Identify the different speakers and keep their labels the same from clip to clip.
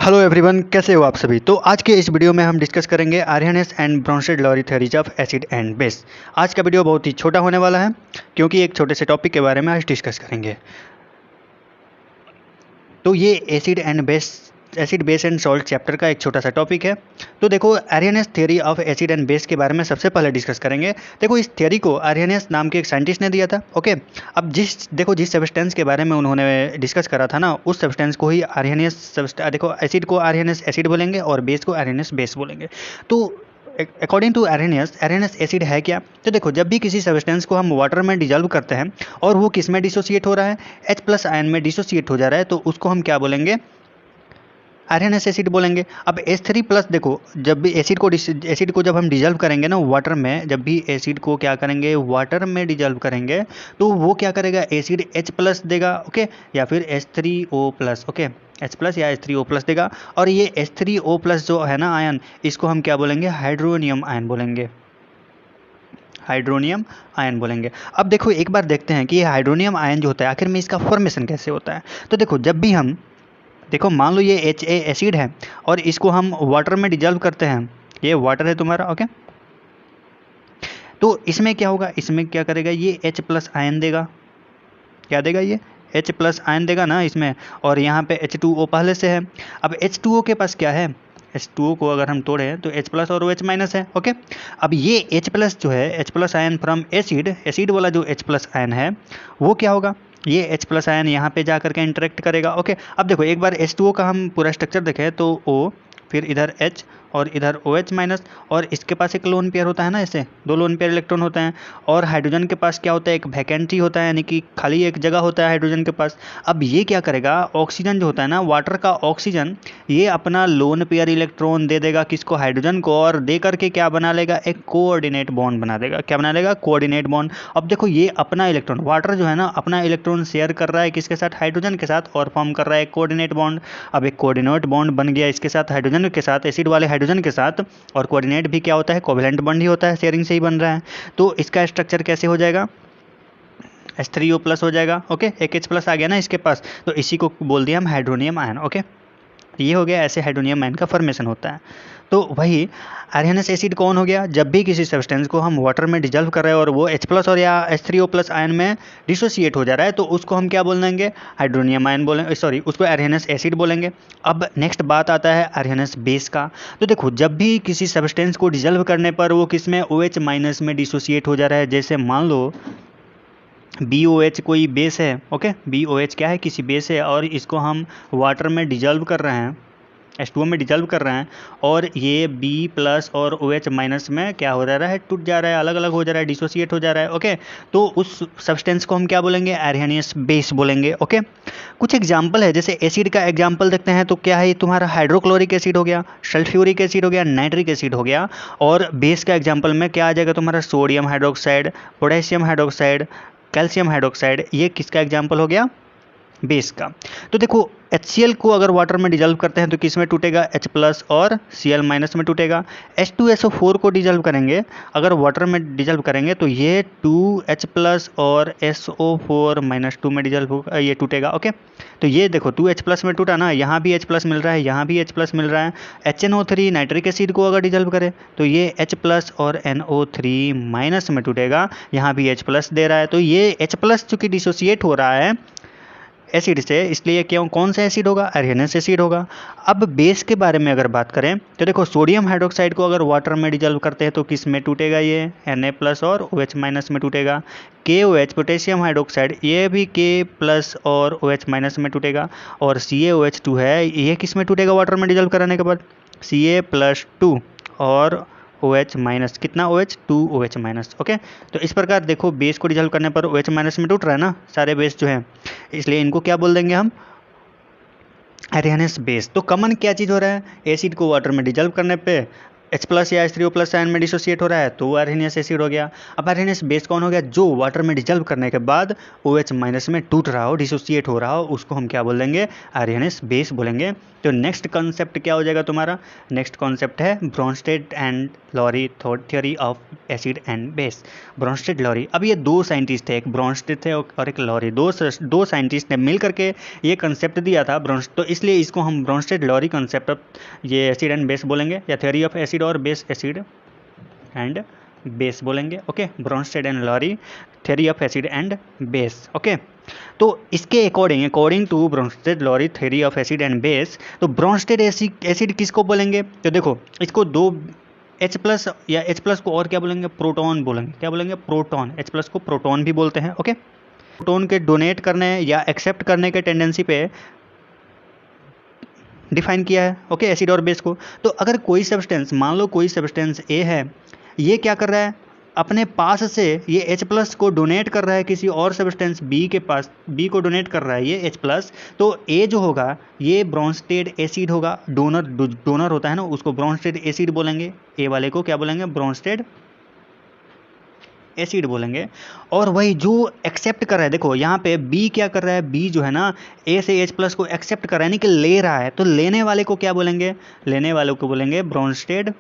Speaker 1: Hello everyone, कैसे हो आप सभी। तो आज के इस वीडियो में हम डिस्कस करेंगे Arrhenius and Bronsted Lowry theories of acid and base. आज का वीडियो बहुत ही छोटा होने वाला है क्योंकि एक छोटे से टॉपिक के बारे में आज डिस्कस करेंगे। तो ये acid base and salt chapter का एक छोटा सा टॉपिक है। तो देखो, Arrhenius theory of acid and base के बारे में सबसे पहले डिस्कस करेंगे। देखो, इस थ्योरी को आर्यनेस नाम के एक साइंटिस्ट ने दिया था। ओके, अब जिस सब्सटेंस के बारे में उन्होंने डिस्कस करा था ना, उस सब्सटेंस को ही देखो, एसिड को आर्यनेस एसिड बोलेंगे और बेस को आर्यनेस बेस बोलेंगे। तो अकॉर्डिंग टू आर्यनेस एसिड है क्या? तो देखो, जब भी किसी सब्सटेंस को हम वाटर में डिजॉल्व करते हैं और वो किस में डिसोसिएट हो रहा है, H+ आयन में डिसोसिएट हो जा रहा है, तो उसको हम क्या बोलेंगे? आर्यनेस एसिड बोलेंगे। अब H3+, देखो, जब भी एसिड को जब हम डिजॉल्व करेंगे ना वाटर में, जब भी एसिड को क्या करेंगे, वाटर में डिजॉल्व करेंगे, तो वो क्या करेगा, एसिड H+ देगा। ओके, या फिर H3O+। ओके, H+ या H3O+ देगा। और ये H3O+ जो है ना आयन, इसको हम क्या बोलेंगे? हाइड्रोनियम आयन बोलेंगे। हाइड्रोनियम आयन बोलेंगे। अब देखो, एक बार देखते हैं कि ये हाइड्रोनियम आयन जो होता है, आखिर में इसका फॉर्मेशन कैसे होता है। तो देखो, जब भी हम देखो, मान लो ये HA एसिड है और इसको हम वाटर में डिजॉल्व करते हैं। ये वाटर है तुम्हारा। ओके, तो इसमें क्या होगा, इसमें क्या करेगा, ये H+ आयन देगा। क्या देगा? ये H+ आयन देगा ना इसमें। और यहाँ पे H2O पहले से है। अब H2O के पास क्या है, H2O को अगर हम तोड़ें तो H+ और OH- है। ओके, अब ये H+ जो है, H+ आयन फ्रॉम एसिड वाला जो H+ आयन है, वो क्या होगा, ये H+ आयन यहाँ पे जा करके इंटरेक्ट करेगा। ओके, अब देखो, एक बार H2O का हम पूरा स्ट्रक्चर देखें तो O, फिर इधर H और इधर OH-, और इसके पास एक लोन पेयर होता है ना, ऐसे 2 लोन पेयर इलेक्ट्रॉन होते हैं। और हाइड्रोजन के पास क्या होता है, एक वैकेंसी होता है, यानी कि खाली एक जगह होता है हाइड्रोजन के पास। अब ये क्या करेगा, ऑक्सीजन जो होता है ना, वाटर का ऑक्सीजन, ये अपना लोन पेयर इलेक्ट्रॉन दे देगा किसको, हाइड्रोजन को, और दे करके क्या बना लेगा, एक कोऑर्डिनेट बॉन्ड बना देगा। क्या बना लेगा? Coordinate bond. अब देखो, ये अपना इलेक्ट्रॉन, वाटर जो है ना, अपना इलेक्ट्रॉन शेयर कर रहा है किसके साथ, हाइड्रोजन के साथ, और फॉर्म कर रहा है कोऑर्डिनेट बॉन्ड। अब एक कोऑर्डिनेट बॉन्ड बन गया इसके साथ, हाइड्रोजन के साथ, एसिड वाले हाइड्रोजन के साथ। और कोऑर्डिनेट भी क्या होता है, कोवैलेंट बॉन्ड ही होता है, शेयरिंग से ही बन रहा है। तो इसका स्ट्रक्चर कैसे हो जाएगा, H3O+ हो जाएगा। ओके, एक H+ आ गया ना इसके पास, तो इसी को बोल दिया हम हाइड्रोनियम आयन। ओके, ये हो गया, ऐसे हाइड्रोनियम आयन का फॉर्मेशन होता है। तो वही आर्यनेस एसिड कौन हो गया, जब भी किसी सब्सटेंस को हम वाटर में डिजॉल्व कर रहे हैं और वो H+ और या H3O+ आयन में डिसोसिएट हो जा रहा है, तो उसको हम क्या बोल देंगे, हाइड्रोनियम आयन बोलेंगे, सॉरी, उसको आर्यनेस एसिड बोलेंगे। अब नेक्स्ट बात आता है आर्यनेस बेस का। तो देखो, जब भी किसी सब्सटेंस को डिजॉल्व करने पर वो किस में, OH- में डिसोसिएट हो जा रहा है। जैसे मान लो BOH कोई बेस है। ओके, BOH क्या है, किसी बेस है, और इसको हम वाटर में डिजॉल्व कर रहे हैं, H2O में डिजॉल्व कर रहे हैं, और ये B+ और OH- में क्या हो रहा है, टूट जा रहा है, अलग अलग हो जा रहा है, डिसोसिएट हो जा रहा है। ओके, तो उस सब्सटेंस को हम क्या बोलेंगे, आर्यनेस बेस बोलेंगे। ओके, कुछ एग्जाम्पल है, जैसे एसिड का एग्जाम्पल देखते हैं तो क्या है, तुम्हारा हाइड्रोक्लोरिक एसिड हो गया, सल्फ्यूरिक एसिड हो गया, नाइट्रिक एसिड हो गया। और बेस का एग्जाम्पल में क्या आ जाएगा तुम्हारा, sodium hydroxide, potassium hydroxide, calcium hydroxide. ये किसका एग्जाम्पल हो गया, बेस का। तो देखो, HCl को अगर वाटर में डिजॉल्व करते हैं तो किस में टूटेगा, H+ और Cl- में टूटेगा। H2SO4 को डिजॉल्व करेंगे, अगर वाटर में डिजॉल्व करेंगे तो ये 2H+ और SO4- में डिजॉल्व, ये टूटेगा। ओके, तो ये देखो 2H+ में टूटा ना, यहाँ भी H+ मिल रहा है, यहाँ भी H+ मिल रहा है। HNO3 नाइट्रिक एसिड को अगर डिजॉल्व करें तो ये H+ और NO3- में टूटेगा, यहाँ भी H+ दे रहा है। तो ये H+ चूंकि डिसोसिएट हो रहा है एसिड से, इसलिए क्यों, कौन सा एसिड होगा, आर्यनेस एसिड होगा। अब बेस के बारे में अगर बात करें तो देखो, सोडियम हाइड्रोक्साइड को अगर वाटर में डिजॉल्व करते हैं तो किस में टूटेगा, ये Na+ और OH- में टूटेगा। KOH पोटेशियम हाइड्रोक्साइड, ये भी K+ और OH- में टूटेगा। और CaOH2 है, ये किस में टूटेगा वाटर में डिजॉल्व कराने के बाद, Ca+2 और OH-, कितना OH, 2OH-। ओके, तो इस प्रकार देखो, बेस को डिजॉल्व करने पर OH- में टूट रहा है ना सारे बेस जो हैं, इसलिए इनको क्या बोल देंगे हम, आर्यनेस बेस। तो कॉमन क्या चीज़ हो रहा है, एसिड को वाटर में डिजॉल्व करने पे H प्लस या H3O+ आयन में डिसोसिएट हो रहा है तो वो आर्सेनियस एसिड हो गया। अब आर्सेनियस बेस कौन हो गया? जो वाटर में डिजल्व करने के बाद OH- में टूट रहा हो, डिसोसिएट हो रहा हो, उसको हम क्या बोलेंगे? आर्सेनियस बेस बोलेंगे। तो नेक्स्ट कॉन्सेप्ट क्या हो जाएगा तुम्हारा? नेक्स्ट कॉन्सेप्ट है Bronsted and Lowry theory of acid and base. Bronsted Lowry, अब ये दो साइंटिस्ट थे, एक ब्रोंस्टेड थे और एक लॉरी, दो साइंटिस्ट ने मिल करके ये कंसेप्ट दिया था तो इसलिए इसको हम ब्रोंस्टेड लॉरी कंसेप्ट ऑफ ये एसिड एंड बेस बोलेंगे, या थ्योरी ऑफ एसिड और बेस, एसिड एंड बेस बोलेंगे। Okay, Bronsted and Lowry theory of acid and base. Okay, तो इसके according to Bronsted Lowry theory of acid and base, तो Bronsted acid किसको बोलेंगे? तो देखो इसको दो H+ या H+ को और क्या बोलेंगे? प्रोटॉन बोलेंगे। क्या बोलेंगे? प्रोटॉन। H+ को प्रोटॉन भी बोलते हैं। ओके, प्रोटॉन के डोनेट करने या एक्सेप्ट करने के टेंडेंसी पे डिफाइन किया है। ओके, एसिड और बेस को। तो अगर कोई सब्सटेंस, मान लो कोई सब्सटेंस ए है, ये क्या कर रहा है? अपने पास से ये H+ को डोनेट कर रहा है किसी और सब्सटेंस बी के पास, बी को डोनेट कर रहा है ये H+, तो ए जो होगा ये ब्रोंस्टेड एसिड होगा। डोनर होता है ना, उसको ब्रोंस्टेड एसिड बोलेंगे। ए वाले को क्या बोलेंगे? ब्रोंस्टेड एसिड बोलेंगे। और वही जो एक्सेप्ट कर रहा है, देखो यहाँ पे बी क्या कर रहा है? बी जो है ना ए से H+ को एक्सेप्ट कर रहा है, यानी कि ले रहा है, तो लेने वाले को क्या बोलेंगे? लेने वाले को बोलेंगे ब्रोंस्टेड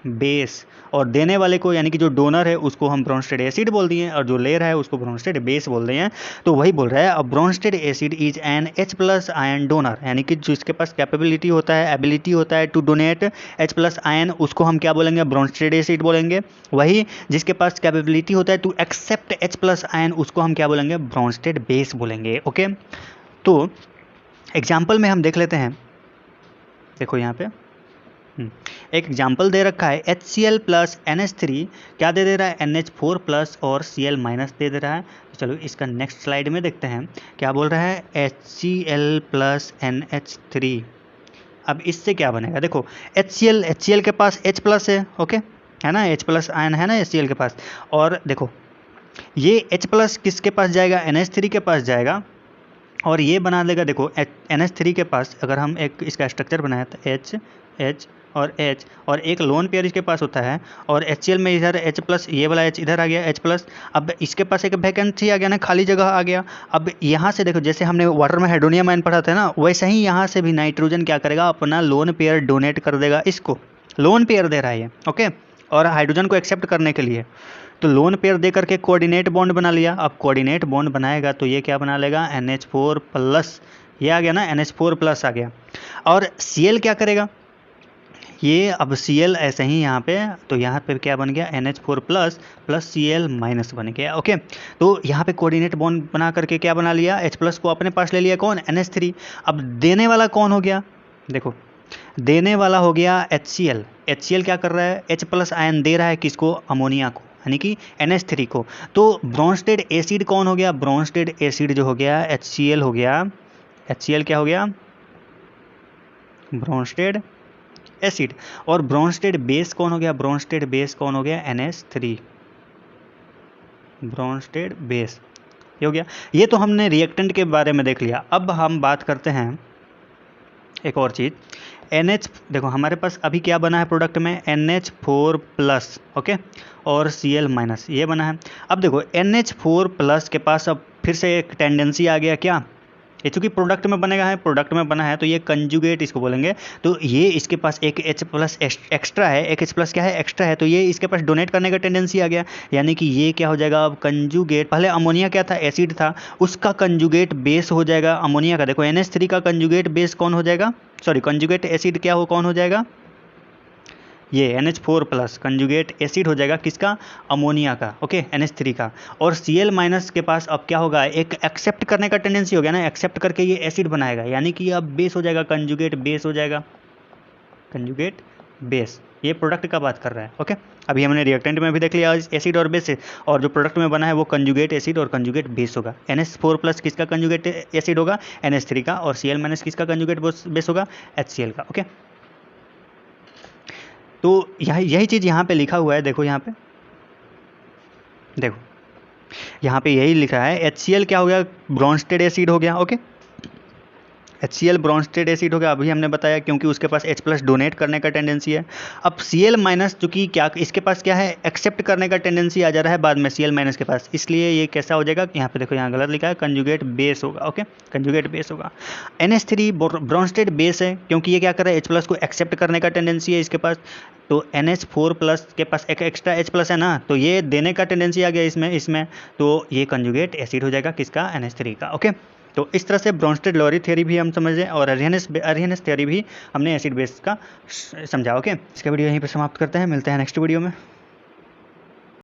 Speaker 1: बेस। और देने वाले को, यानी कि जो डोनर है, उसको हम ब्रोंस्टेड एसिड बोल दिए, और जो ले रहा है उसको ब्रोंस्टेड बेस बोल दिए हैं। तो वही बोल रहा है, अब Bronsted acid is an H+ ion donor, यानी कि जिसके पास कैपेबिलिटी होता है, एबिलिटी होता है टू डोनेट H+ आयन, उसको हम क्या बोलेंगे? ब्रोंस्टेड एसिड बोलेंगे। वही जिसके पास कैपेबिलिटी होता है टू एक्सेप्ट H+ आयन, उसको हम क्या बोलेंगे? ब्रोंस्टेड बेस बोलेंगे। ओके, तो एग्जाम्पल में हम देख लेते हैं। देखो यहाँ पे एक एग्जाम्पल दे रखा है, HCl + NH3 क्या दे रहा है? NH4+ और Cl- दे रहा है। चलो इसका नेक्स्ट स्लाइड में देखते हैं क्या बोल रहा है। HCl + NH3, अब इससे क्या बनेगा? देखो HCl के पास H+ है। ओके, है ना, H+ आयन है ना HCl के पास। और देखो ये H+ किसके पास जाएगा? NH3 के पास जाएगा, और ये बना देगा। देखो NH3 के पास अगर हम एक इसका स्ट्रक्चर बनाए तो H और H, और एक लोन पेयर इसके पास होता है, और HCl में इधर H+, ये वाला H इधर आ गया H+। अब इसके पास एक वैकेंसी आ गया ना, खाली जगह आ गया। अब यहाँ से देखो, जैसे हमने वाटर में हाइड्रोनियम आयन पढ़ा था ना, वैसे ही यहाँ से भी नाइट्रोजन क्या करेगा? अपना लोन पेयर डोनेट कर देगा। इसको लोन पेयर दे रहा है ये। ओके, और हाइड्रोजन को एक्सेप्ट करने के लिए तो लोन पेयर दे करके कोऑर्डिनेट बॉन्ड बना लिया। अब कोऑर्डिनेट बॉन्ड बनाएगा तो ये क्या बना लेगा? NH4+, ये आ गया ना, NH4+ आ गया। और Cl क्या करेगा? ये अब Cl ऐसे ही यहाँ पे, तो यहाँ पे क्या बन गया? NH4+ + Cl- बन गया। ओके, तो यहाँ पे कोऑर्डिनेट बॉन्ड बना करके क्या बना लिया? H+ को अपने पास ले लिया, कौन? NH3। अब देने वाला कौन हो गया? देखो देने वाला हो गया HCl। HCl क्या कर रहा है? H+ आयन दे रहा है किसको? अमोनिया को, यानी कि NH3 को। तो ब्रोंस्टेड एसिड कौन हो गया? ब्रोंस्टेड एसिड जो हो गया HCl हो गया। HCl क्या हो गया? Bronsted acid. और ब्रोंस्टेड बेस कौन हो गया? ब्रोंस्टेड बेस कौन हो गया? NH3, Bronsted base. ये हो गया। ये तो हमने रिएक्टेंट के बारे में देख लिया। अब हम बात करते हैं एक और चीज़। NH, देखो हमारे पास अभी क्या बना है प्रोडक्ट में? NH4+, ओके, और Cl- ये बना है। अब देखो NH4+ के पास अब फिर से एक टेंडेंसी आ गया, क्या? ये चूँकि प्रोडक्ट में बनेगा है, प्रोडक्ट में बना है, तो ये कंजुगेट इसको बोलेंगे। तो ये इसके पास एक H+ एक्स्ट्रा है, एक H+ क्या है? एक्स्ट्रा है, तो ये इसके पास डोनेट करने का टेंडेंसी आ गया, यानी कि ये क्या हो जाएगा? अब कंजुगेट, पहले अमोनिया क्या था? एसिड था, उसका कंजुगेट बेस हो जाएगा अमोनिया का। देखो NH3 का कंजुगेट बेस कौन हो जाएगा? सॉरी, कंजुगेट एसिड क्या हो, कौन हो जाएगा? ये NH4+ कंजुगेट एसिड हो जाएगा किसका? अमोनिया का। ओके, NH3 का। और Cl- के पास अब क्या होगा? एक एक्सेप्ट करने का टेंडेंसी हो गया ना, एक्सेप्ट करके ये एसिड बनाएगा, यानी कि अब बेस हो जाएगा, कंजुगेट बेस हो जाएगा, कंजुगेट बेस। ये प्रोडक्ट का बात कर रहा है। ओके, अभी हमने रिएक्टेंट में भी देख लिया एसिड और बेस से, और जो प्रोडक्ट में बना है वो कंजुगेट एसिड और कंजुगेट बेस होगा। NH4+ किसका कंजुगेट एसिड होगा? NH3 का। और Cl- किसका कंजुगेट बेस होगा? HCl का। ओके, तो यही चीज़ यहाँ पे लिखा हुआ है। देखो यहाँ पे, देखो यहाँ पे यही लिखा है। HCl क्या हो गया? ब्रोंस्टेड एसिड हो गया। ओके, HCl ब्रॉन्स्टेड एसिड हो गया, अभी हमने बताया, क्योंकि उसके पास H+ डोनेट करने का टेंडेंसी है। अब Cl- जो कि क्या इसके पास क्या है, एक्सेप्ट करने का टेंडेंसी आ जा रहा है बाद में Cl- के पास, इसलिए ये कैसा हो जाएगा, यहाँ पे देखो यहाँ गलत लिखा है, कंजुगेट बेस होगा। ओके, कंजुगेट बेस होगा। NH3 ब्रॉन्स्टेड बेस है, क्योंकि ये क्या कर रहा है, H+ को एक्सेप्ट करने का टेंडेंसी है इसके पास, तो NH4+ के पास एक एक्स्ट्रा H+ है ना, तो ये देने का टेंडेंसी आ गया इसमें तो ये कंजुगेट एसिड हो जाएगा किसका, NH3 का। ओके, तो इस तरह से ब्रॉन्स्टेड लोरी थ्योरी भी हम समझ लें और अरिहेनियस थ्योरी भी हमने एसिड बेस का समझा। ओके, इसका वीडियो यहीं पे समाप्त करते हैं, मिलते हैं नेक्स्ट वीडियो में।